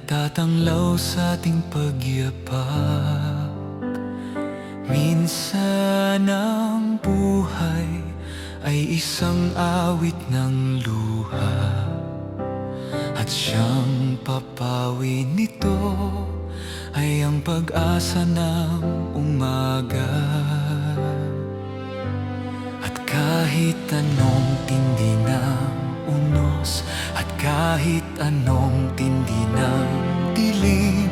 nagtatanglaw sa ating pagyapak. Minsan ang buhay ay isang awit ng luha, at siyang papawi nito ay ang pag-asa ng umaga. At kahit anong tindi ng unos, at kahit anong tindi ng dilim,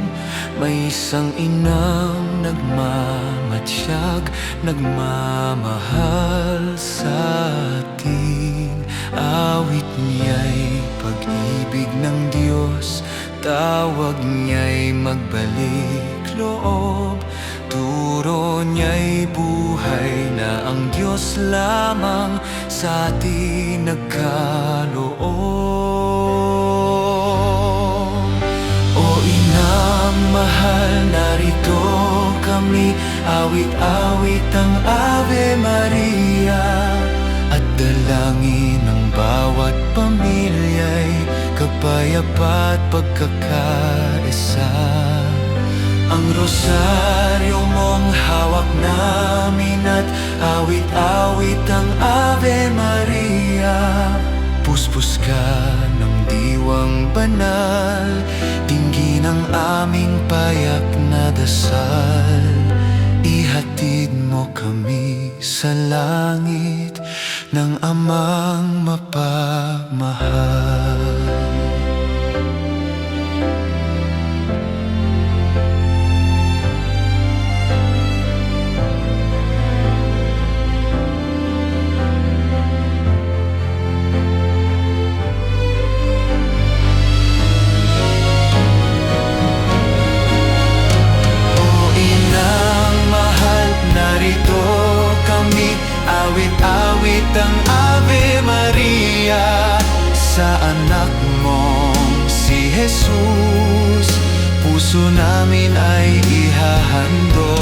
may isang inang nagmamatsyag, nagmamahal sa atin. Awit niya'y pag-ibig ng Diyos, tawag niya'y magbalik loob. Turo niya'y buhay na ang Diyos lamang sa atin nagkaloob. O Inang mahal, narito kami, awit-awit ang Ave Maria, at dalangin ng bawat pamilya'y kapayapa at pagkakaisa. Ang rosaryo mong hawak namin, at awit-awit ang Ave Maria. Puspos ka ng diwang banal, dinggin ang aming payak na dasal. Ihatid mo kami sa langit ng Amang mapagmahal. Awit-awit ang Ave Maria sa anak mong si Jesus. Puso namin ay ihahandog.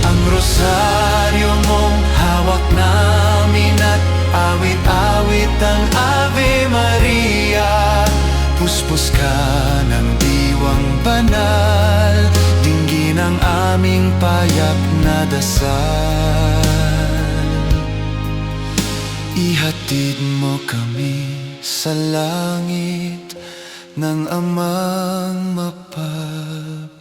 Ang rosaryo mong hawak namin, at awit-awit ang Ave Maria. Puspos ka ng diwang banal, dinggin ang aming payak na dasal. Ihatid mo kami sa langit ng Amang mapagmahal.